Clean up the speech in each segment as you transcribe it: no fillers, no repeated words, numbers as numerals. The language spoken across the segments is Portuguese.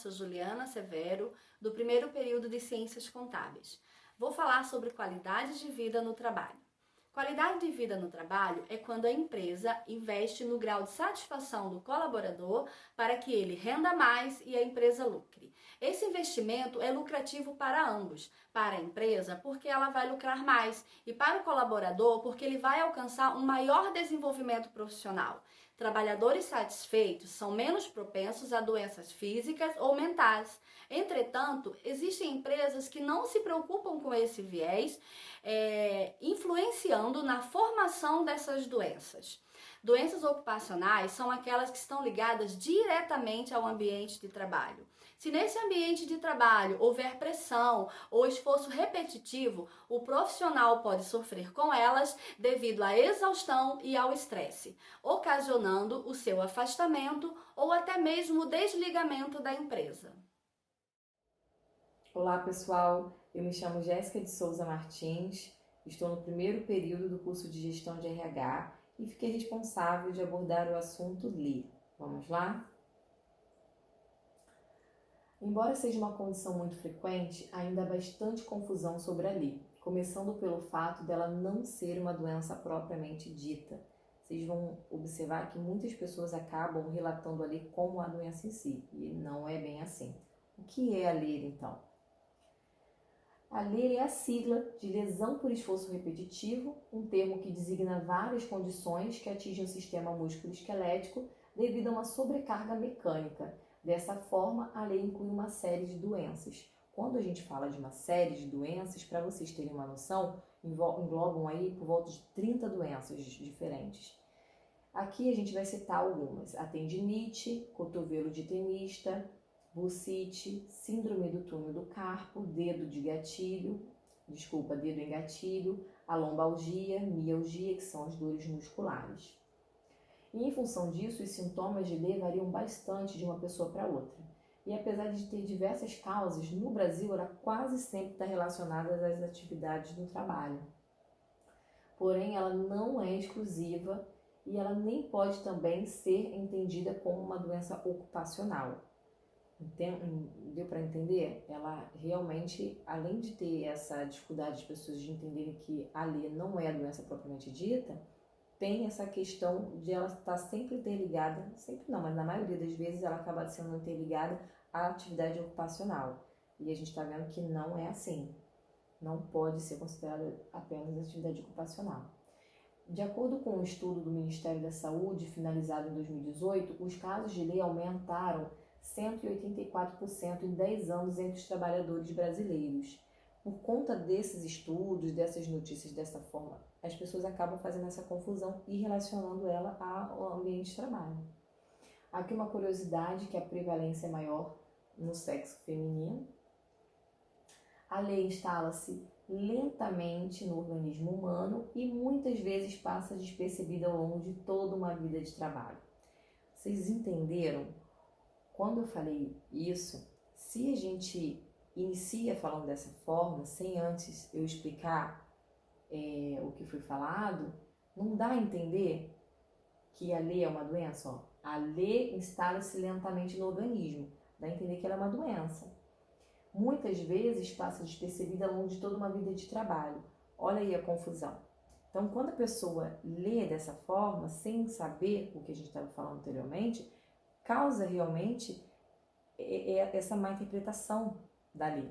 sou Juliana Severo, do primeiro período de Ciências Contábeis. Vou falar sobre qualidade de vida no trabalho. Qualidade de vida no trabalho é quando a empresa investe no grau de satisfação do colaborador para que ele renda mais e a empresa lucre. Esse investimento é lucrativo para ambos, para a empresa porque ela vai lucrar mais e para o colaborador porque ele vai alcançar um maior desenvolvimento profissional. Trabalhadores satisfeitos são menos propensos a doenças físicas ou mentais. Entretanto, existem empresas que não se preocupam com esse viés, influenciando na formação dessas doenças. Doenças ocupacionais são aquelas que estão ligadas diretamente ao ambiente de trabalho. Se nesse ambiente de trabalho houver pressão ou esforço repetitivo, o profissional pode sofrer com elas devido à exaustão e ao estresse, ocasionando o seu afastamento ou até mesmo o desligamento da empresa. Olá pessoal, eu me chamo Jéssica de Souza Martins, estou no primeiro período do curso de Gestão de RH e fiquei responsável de abordar o assunto LE. Vamos lá? Embora seja uma condição muito frequente, ainda há bastante confusão sobre a LE, começando pelo fato dela não ser uma doença propriamente dita. Vocês vão observar que muitas pessoas acabam relatando a LE como a doença em si, e não é bem assim. O que é a LE então? A LE é a sigla de lesão por esforço repetitivo, um termo que designa várias condições que atingem o sistema músculo-esquelético devido a uma sobrecarga mecânica. Dessa forma, a LE inclui uma série de doenças. Quando a gente fala de uma série de doenças, para vocês terem uma noção, englobam aí por volta de 30 doenças diferentes. Aqui a gente vai citar algumas: a tendinite, cotovelo de tenista, bursite, síndrome do túnel do carpo, dedo em gatilho, a lombalgia, mialgia, que são as dores musculares. E em função disso, os sintomas de LE variam bastante de uma pessoa para outra. E apesar de ter diversas causas, no Brasil ela quase sempre está relacionada às atividades do trabalho. Porém, ela não é exclusiva e ela nem pode também ser entendida como uma doença ocupacional. Deu para entender? Ela realmente, além de ter essa dificuldade de pessoas de entenderem que a LE não é a doença propriamente dita, tem essa questão de ela estar sempre interligada, sempre não, mas na maioria das vezes ela acaba sendo interligada à atividade ocupacional. E a gente está vendo que não é assim. Não pode ser considerada apenas atividade ocupacional. De acordo com um estudo do Ministério da Saúde, finalizado em 2018, os casos de LE aumentaram 184% em 10 anos entre os trabalhadores brasileiros. Por conta desses estudos, dessas notícias dessa forma, as pessoas acabam fazendo essa confusão e relacionando ela ao ambiente de trabalho. Aqui uma curiosidade, que a prevalência é maior no sexo feminino. A LE instala-se lentamente no organismo humano e muitas vezes passa despercebida ao longo de toda uma vida de trabalho. Vocês entenderam? Quando eu falei isso, se a gente inicia falando dessa forma, sem antes eu explicar o que foi falado, não dá a entender que a LE é uma doença. Ó. A LE instala-se lentamente no organismo, dá a entender que ela é uma doença. Muitas vezes passa despercebida ao longo de toda uma vida de trabalho. Olha aí a confusão. Então, quando a pessoa lê dessa forma, sem saber o que a gente estava falando anteriormente, causa realmente essa má interpretação da LE.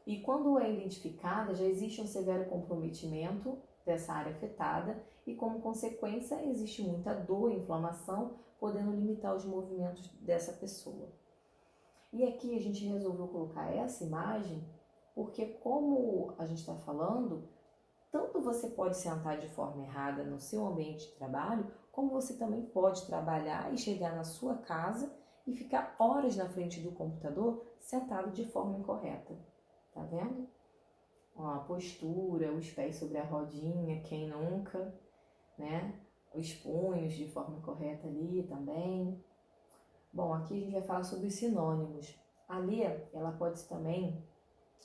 E quando é identificada, já existe um severo comprometimento dessa área afetada e, como consequência, existe muita dor e inflamação, podendo limitar os movimentos dessa pessoa. E aqui a gente resolveu colocar essa imagem porque, como a gente está falando, tanto você pode sentar de forma errada no seu ambiente de trabalho, como você também pode trabalhar e chegar na sua casa e ficar horas na frente do computador sentado de forma incorreta. Tá vendo? Ó, a postura, os pés sobre a rodinha, quem nunca, né? Os punhos de forma incorreta ali também. Bom, aqui a gente vai falar sobre os sinônimos. A LE, ela pode também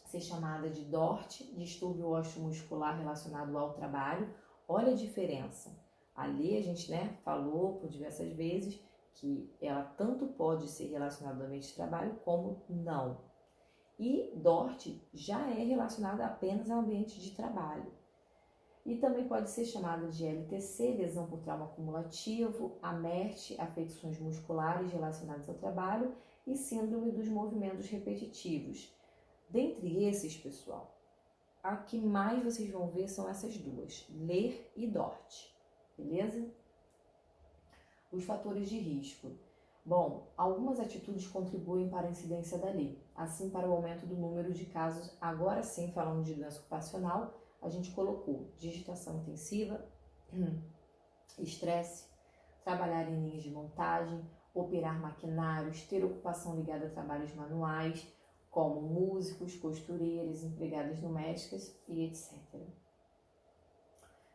ser chamada de DORT, distúrbio osteomuscular relacionado ao trabalho. Olha a diferença. A LE, a gente falou por diversas vezes que ela tanto pode ser relacionada ao ambiente de trabalho como não. E DORT já é relacionada apenas ao ambiente de trabalho. E também pode ser chamada de LTC, lesão por trauma acumulativo, AMERT, afecções musculares relacionadas ao trabalho e síndrome dos movimentos repetitivos. Dentre esses, pessoal, a que mais vocês vão ver são essas duas, LER e DORT, beleza? Os fatores de risco. Bom, algumas atitudes contribuem para a incidência da LER, assim para o aumento do número de casos, agora sim falando de doença ocupacional, a gente colocou digitação intensiva, estresse, trabalhar em linhas de montagem, operar maquinários, ter ocupação ligada a trabalhos manuais, como músicos, costureiras, empregadas domésticas e etc.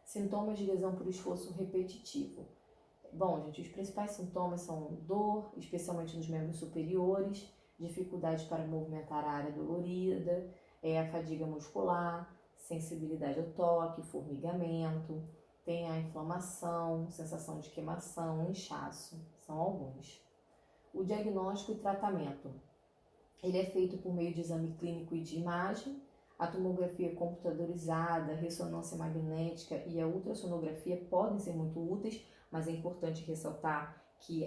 Sintomas de lesão por esforço repetitivo. Bom, gente, os principais sintomas são dor, especialmente nos membros superiores, dificuldade para movimentar a área dolorida, a fadiga muscular, sensibilidade ao toque, formigamento, tem a inflamação, sensação de queimação, inchaço, são alguns. O diagnóstico e tratamento. Ele é feito por meio de exame clínico e de imagem, a tomografia computadorizada, a ressonância magnética e a ultrassonografia podem ser muito úteis, mas é importante ressaltar que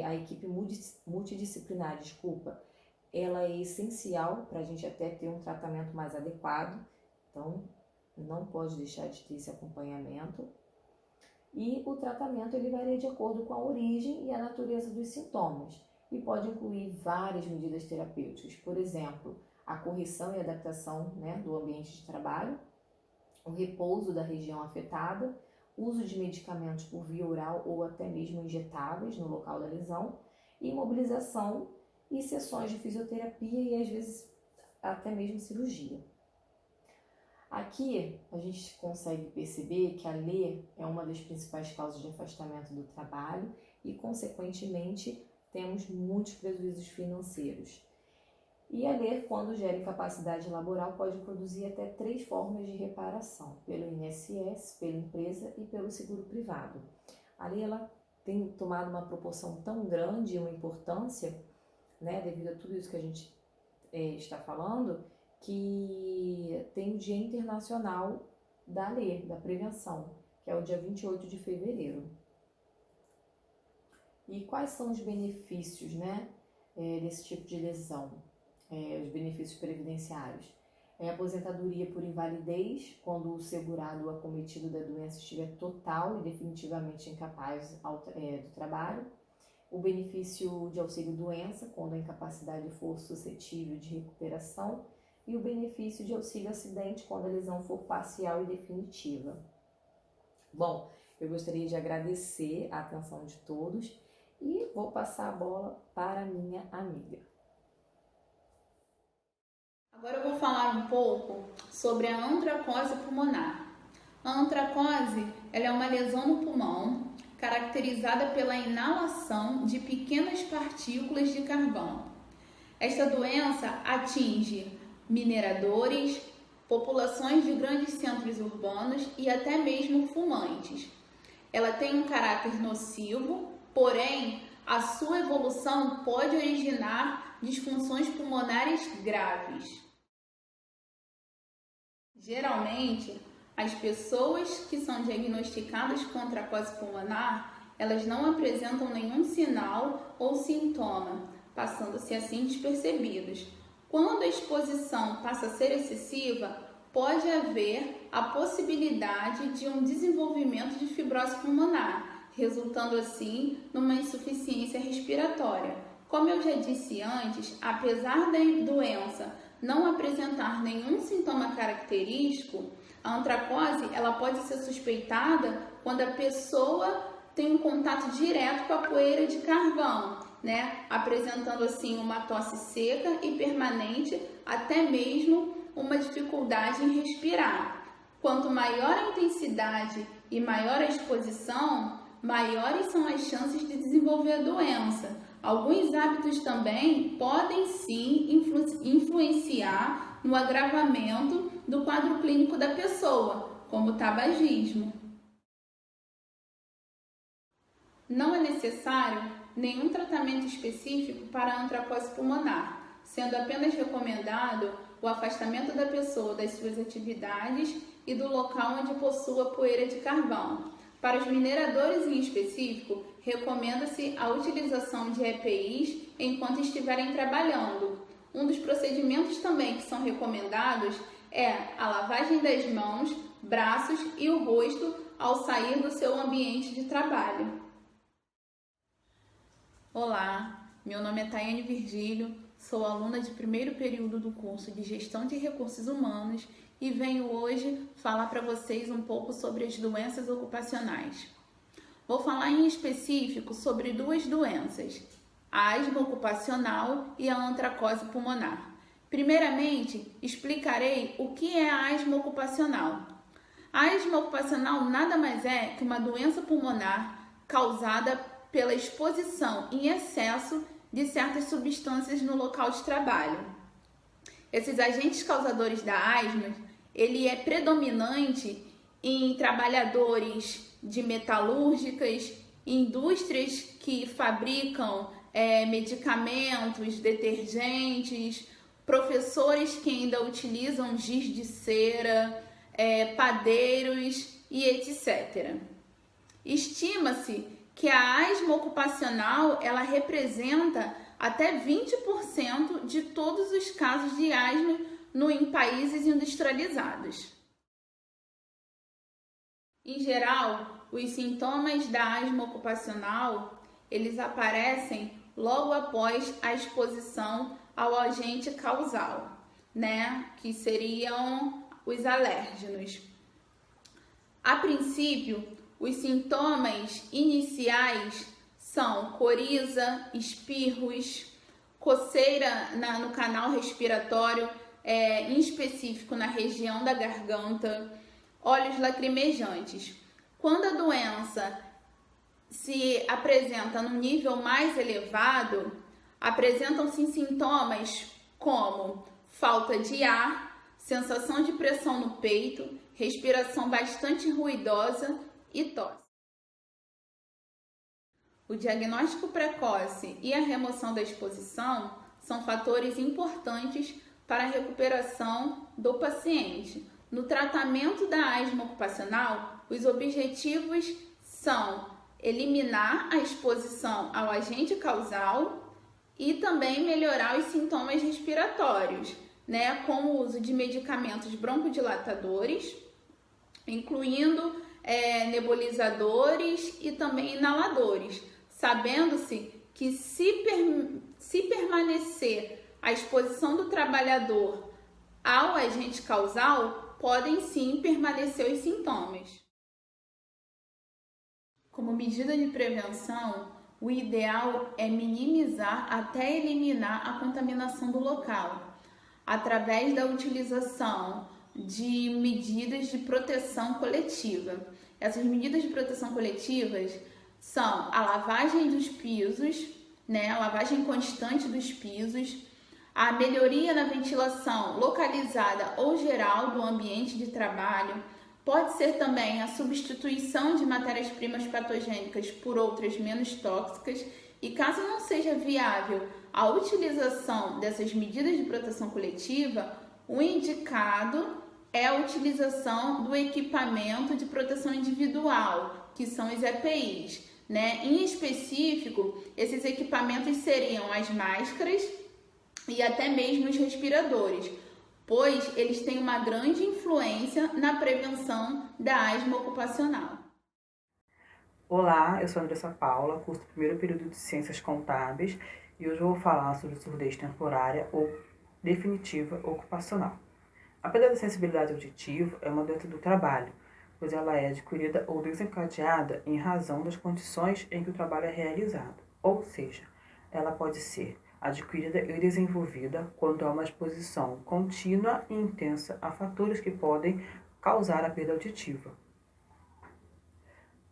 a equipe multidisciplinar, ela é essencial para a gente até ter um tratamento mais adequado, então não pode deixar de ter esse acompanhamento. E o tratamento ele varia de acordo com a origem e a natureza dos sintomas e pode incluir várias medidas terapêuticas, por exemplo, a correção e adaptação, do ambiente de trabalho, o repouso da região afetada, uso de medicamentos por via oral ou até mesmo injetáveis no local da lesão, imobilização e sessões de fisioterapia e às vezes até mesmo cirurgia. Aqui a gente consegue perceber que a LER é uma das principais causas de afastamento do trabalho e, consequentemente, temos muitos prejuízos financeiros. E a LER, quando gera incapacidade laboral, pode produzir até 3 formas de reparação, pelo INSS, pela empresa e pelo seguro privado. A LER ela tem tomado uma proporção tão grande e uma importância, devido a tudo isso que a gente está falando, que tem o Dia Internacional da LER, da Prevenção, que é o dia 28 de fevereiro. E quais são os benefícios, desse tipo de lesão? Os benefícios previdenciários. Aposentadoria por invalidez, quando o segurado acometido da doença estiver total e definitivamente incapaz do trabalho. O benefício de auxílio-doença, quando a incapacidade for suscetível de recuperação. E o benefício de auxílio-acidente, quando a lesão for parcial e definitiva. Bom, eu gostaria de agradecer a atenção de todos e vou passar a bola para a minha amiga. Agora eu vou falar um pouco sobre a antracose pulmonar. A antracose ela é uma lesão no pulmão caracterizada pela inalação de pequenas partículas de carvão. Esta doença atinge mineradores, populações de grandes centros urbanos e até mesmo fumantes. Ela tem um caráter nocivo, porém, a sua evolução pode originar disfunções pulmonares graves. Geralmente, as pessoas que são diagnosticadas com antracose pulmonar, elas não apresentam nenhum sinal ou sintoma, passando-se assim despercebidos. Quando a exposição passa a ser excessiva, pode haver a possibilidade de um desenvolvimento de fibrose pulmonar, resultando assim numa insuficiência respiratória. Como eu já disse antes, apesar da doença não apresentar nenhum sintoma característico, a antracose ela pode ser suspeitada quando a pessoa tem um contato direto com a poeira de carvão, apresentando assim uma tosse seca e permanente, até mesmo uma dificuldade em respirar. Quanto maior a intensidade e maior a exposição, maiores são as chances de desenvolver a doença. Alguns hábitos também podem sim influenciar no agravamento do quadro clínico da pessoa, como o tabagismo. não é necessário nenhum tratamento específico para a antracose pulmonar, sendo apenas recomendado o afastamento da pessoa das suas atividades e do local onde possua poeira de carvão. Para os mineradores em específico, recomenda-se a utilização de EPIs enquanto estiverem trabalhando. Um dos procedimentos também que são recomendados é a lavagem das mãos, braços e o rosto ao sair do seu ambiente de trabalho. Olá, meu nome é Tayane Virgílio, sou aluna de primeiro período do curso de Gestão de Recursos Humanos e venho hoje falar para vocês um pouco sobre as doenças ocupacionais. Vou falar em específico sobre duas doenças, a asma ocupacional e a antracose pulmonar. Primeiramente, explicarei o que é a asma ocupacional. A asma ocupacional nada mais é que uma doença pulmonar causada pela exposição em excesso de certas substâncias no local de trabalho. Esses agentes causadores da asma, ele é predominante em trabalhadores de metalúrgicas, indústrias que fabricam medicamentos, detergentes, professores que ainda utilizam giz de cera, padeiros e etc. Estima-se que a asma ocupacional ela representa até 20% de todos os casos de asma em países industrializados. Em geral, os sintomas da asma ocupacional eles aparecem logo após a exposição ao agente causal, que seriam os alérgenos. A princípio, os sintomas iniciais são coriza, espirros, coceira no canal respiratório, em específico na região da garganta, olhos lacrimejantes. Quando a doença se apresenta num nível mais elevado, apresentam-se sintomas como falta de ar, sensação de pressão no peito, respiração bastante ruidosa e tosse. O diagnóstico precoce e a remoção da exposição são fatores importantes para a recuperação do paciente. No tratamento da asma ocupacional, os objetivos são eliminar a exposição ao agente causal e também melhorar os sintomas respiratórios, com o uso de medicamentos broncodilatadores, incluindo nebulizadores e também inaladores, sabendo-se que se permanecer a exposição do trabalhador ao agente causal, podem sim permanecer os sintomas. Como medida de prevenção, o ideal é minimizar até eliminar a contaminação do local, através da utilização de medidas de proteção coletiva. Essas medidas de proteção coletivas são a lavagem dos pisos, a lavagem constante dos pisos, a melhoria na ventilação localizada ou geral do ambiente de trabalho, pode ser também a substituição de matérias-primas patogênicas por outras menos tóxicas e, caso não seja viável a utilização dessas medidas de proteção coletiva, o indicado é a utilização do equipamento de proteção individual, que são os EPIs. Em específico, esses equipamentos seriam as máscaras e até mesmo os respiradores, pois eles têm uma grande influência na prevenção da asma ocupacional. Olá, eu sou a Andressa Paula, curso do primeiro período de Ciências Contábeis e hoje eu vou falar sobre surdez temporária ou definitiva ocupacional. A perda da sensibilidade auditiva é uma doença do trabalho, pois ela é adquirida ou desencadeada em razão das condições em que o trabalho é realizado, ou seja, ela pode ser adquirida e desenvolvida quando há uma exposição contínua e intensa a fatores que podem causar a perda auditiva.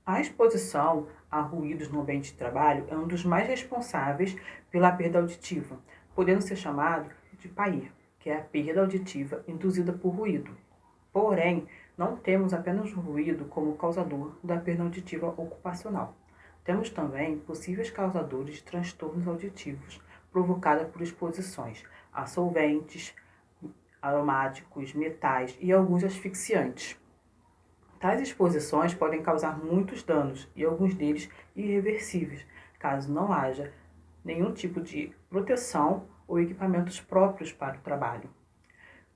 A exposição a ruídos no ambiente de trabalho é um dos mais responsáveis pela perda auditiva, podendo ser chamado de PAIR, que é a perda auditiva induzida por ruído. Porém, não temos apenas o ruído como causador da perda auditiva ocupacional. Temos também possíveis causadores de transtornos auditivos provocados por exposições a solventes, aromáticos, metais e alguns asfixiantes. Tais exposições podem causar muitos danos e alguns deles irreversíveis, caso não haja nenhum tipo de proteção ou equipamentos próprios para o trabalho.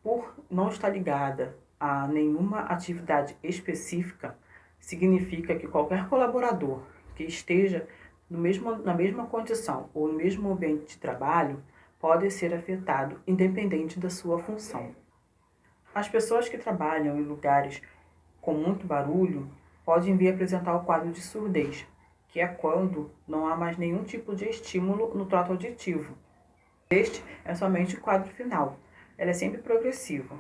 Por não estar ligada a nenhuma atividade específica, significa que qualquer colaborador que esteja na mesma condição ou no mesmo ambiente de trabalho pode ser afetado, independente da sua função. As pessoas que trabalham em lugares com muito barulho podem vir apresentar o quadro de surdez, que é quando não há mais nenhum tipo de estímulo no trato auditivo. Este é somente o quadro final. Ela é sempre progressiva,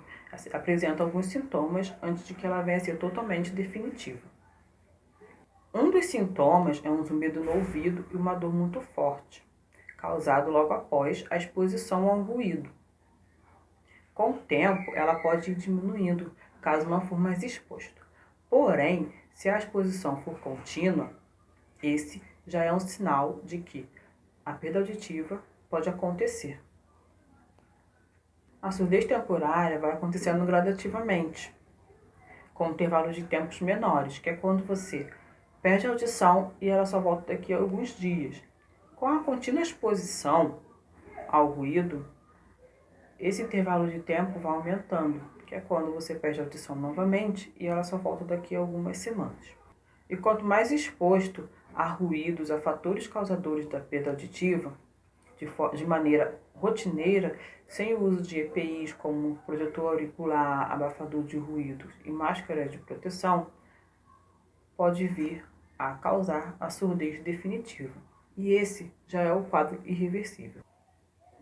apresenta alguns sintomas antes de que ela venha a ser totalmente definitiva. Um dos sintomas é um zumbido no ouvido e uma dor muito forte, causado logo após a exposição a um ruído. Com o tempo, ela pode ir diminuindo, caso não for mais exposto. Porém, se a exposição for contínua, esse já é um sinal de que a perda auditiva pode acontecer. A surdez temporária vai acontecendo gradativamente, com intervalos de tempos menores, que é quando você perde a audição e ela só volta daqui a alguns dias. Com a contínua exposição ao ruído, esse intervalo de tempo vai aumentando, que é quando você perde a audição novamente e ela só volta daqui a algumas semanas. E quanto mais exposto a ruídos, a fatores causadores da perda auditiva, de maneira rotineira, sem o uso de EPIs como protetor auricular, abafador de ruídos e máscara de proteção, pode vir a causar a surdez definitiva. E esse já é o quadro irreversível.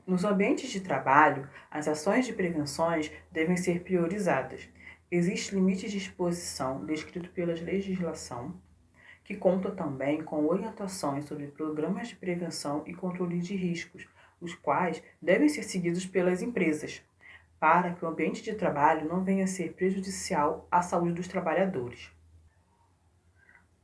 Nos ambientes de trabalho, as ações de prevenções devem ser priorizadas. Existe limite de exposição descrito pela legislação, que conta também com orientações sobre programas de prevenção e controle de riscos, os quais devem ser seguidos pelas empresas, para que o ambiente de trabalho não venha a ser prejudicial à saúde dos trabalhadores.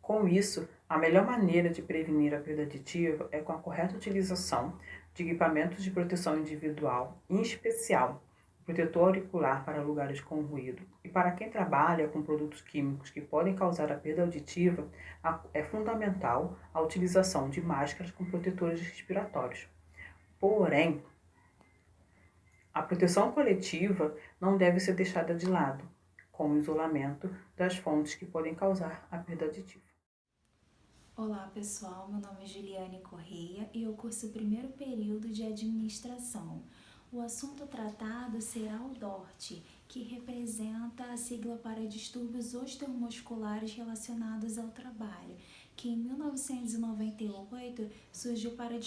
Com isso, a melhor maneira de prevenir a perda auditiva é com a correta utilização de equipamentos de proteção individual, em especial o protetor auricular para lugares com ruído. E para quem trabalha com produtos químicos que podem causar a perda auditiva, é fundamental a utilização de máscaras com protetores respiratórios. Porém, a proteção coletiva não deve ser deixada de lado, com o isolamento das fontes que podem causar a perda auditiva. Olá pessoal, meu nome é Juliane Correia e eu curso o primeiro período de administração. O assunto tratado será o DORT, que representa a sigla para distúrbios osteomusculares relacionados ao trabalho, que em 1998 surgiu para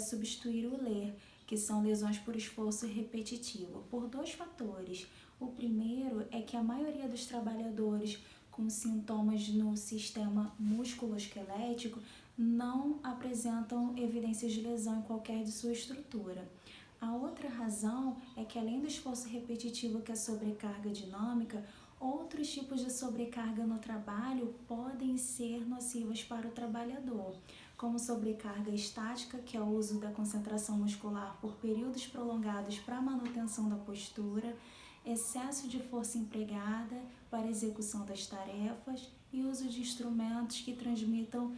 substituir o LER, que são lesões por esforço repetitivo, por dois fatores. O primeiro é que a maioria dos trabalhadores com sintomas no sistema músculo-esquelético não apresentam evidências de lesão em qualquer de sua estrutura. A outra razão é que, além do esforço repetitivo, que é a sobrecarga dinâmica, outros tipos de sobrecarga no trabalho podem ser nocivas para o trabalhador, como sobrecarga estática, que é o uso da concentração muscular por períodos prolongados para a manutenção da postura, excesso de força empregada para a execução das tarefas e uso de instrumentos que transmitam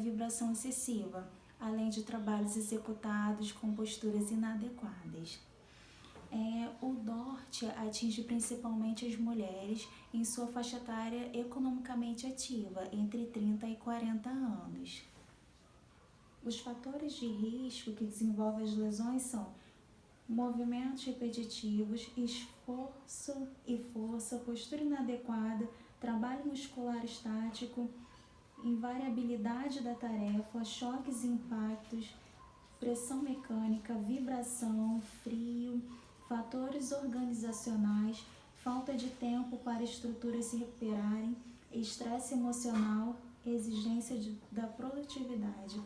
vibração excessiva, além de trabalhos executados com posturas inadequadas. O DORT atinge principalmente as mulheres em sua faixa etária economicamente ativa, entre 30 e 40 anos. Os fatores de risco que desenvolvem as lesões são movimentos repetitivos, esforço e força, postura inadequada, trabalho muscular estático, invariabilidade da tarefa, choques e impactos, pressão mecânica, vibração, frio, fatores organizacionais, falta de tempo para estruturas se recuperarem, estresse emocional, exigência da produtividade.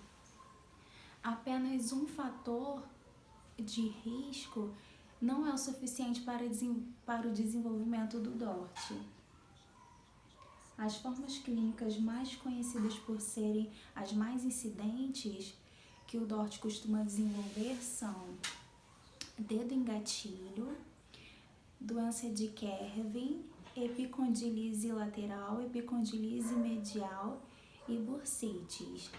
Apenas um fator de risco não é o suficiente para o desenvolvimento do DORT. As formas clínicas mais conhecidas por serem as mais incidentes que o DORT costuma desenvolver são dedo em gatilho, doença de Kervin, epicondilise lateral, epicondilise medial e bursites.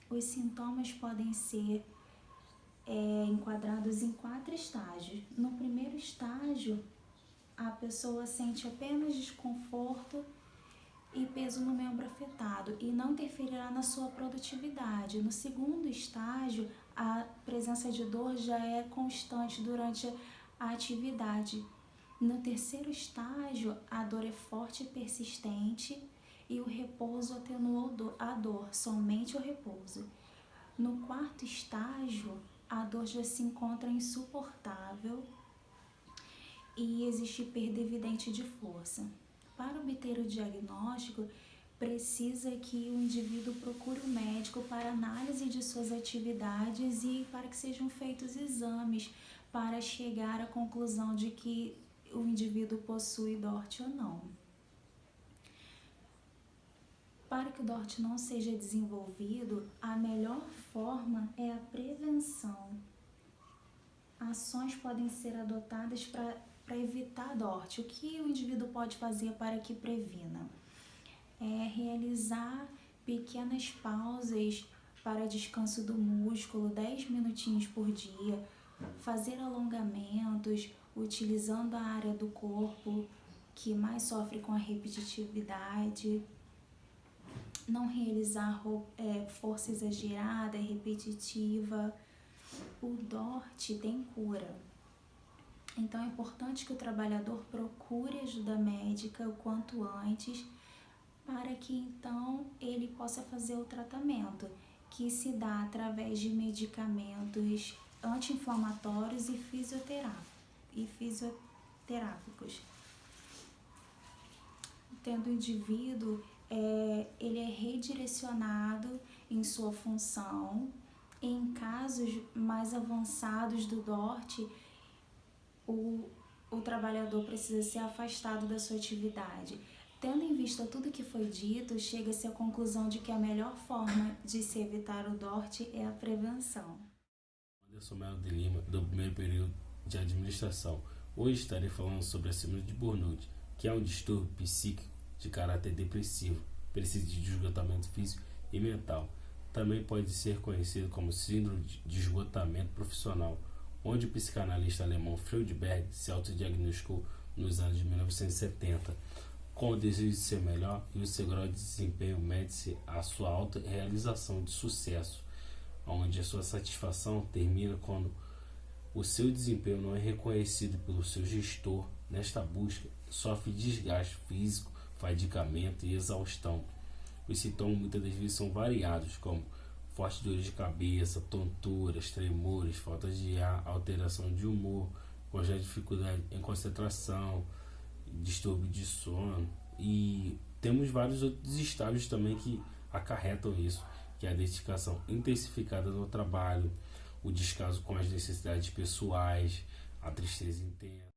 Os sintomas podem ser enquadrados em 4 estágios. No primeiro estágio, a pessoa sente apenas desconforto e peso no membro afetado e não interferirá na sua produtividade. No segundo estágio, a presença de dor já é constante durante a atividade. No terceiro estágio, a dor é forte e persistente e o repouso atenua a dor, somente o repouso. No quarto estágio, a dor já se encontra insuportável e existe perda evidente de força. Para obter o diagnóstico, precisa que o indivíduo procure o médico para análise de suas atividades e para que sejam feitos exames para chegar à conclusão de que o indivíduo possui DORT ou não. Para que o DORT não seja desenvolvido, a melhor forma é a prevenção. Ações podem ser adotadas para evitar DORT. O que o indivíduo pode fazer para que previna? Realizar pequenas pausas para descanso do músculo, 10 minutinhos por dia, fazer alongamentos, utilizando a área do corpo que mais sofre com a repetitividade, não realizar força exagerada, repetitiva. O DORT tem cura. Então é importante que o trabalhador procure ajuda médica o quanto antes, para que então ele possa fazer o tratamento, que se dá através de medicamentos anti-inflamatórios e fisioterápicos. Tendo o indivíduo, ele é redirecionado em sua função. Em casos mais avançados do DORT, o trabalhador precisa ser afastado da sua atividade. Tendo em vista tudo que foi dito, chega-se à conclusão de que a melhor forma de se evitar o DORT é a prevenção. Anderson Melo de Lima, do primeiro período de administração. Hoje estarei falando sobre a síndrome de burnout, que é um distúrbio psíquico de caráter depressivo, precisa de esgotamento físico e mental. Também pode ser conhecido como síndrome de esgotamento profissional, onde o psicanalista alemão Freud se autodiagnosticou nos anos de 1970. Com o desejo de ser melhor e o seu grau de desempenho mede-se a sua autorrealização de sucesso, onde a sua satisfação termina quando o seu desempenho não é reconhecido pelo seu gestor. Nesta busca, sofre desgaste físico, fadigamento e exaustão. Os sintomas muitas das vezes são variados, como fortes dores de cabeça, tonturas, tremores, falta de ar, alteração de humor, com já dificuldade em concentração, distúrbio de sono, e temos vários outros estágios também que acarretam isso, que é a dedicação intensificada no trabalho, o descaso com as necessidades pessoais, a tristeza intensa.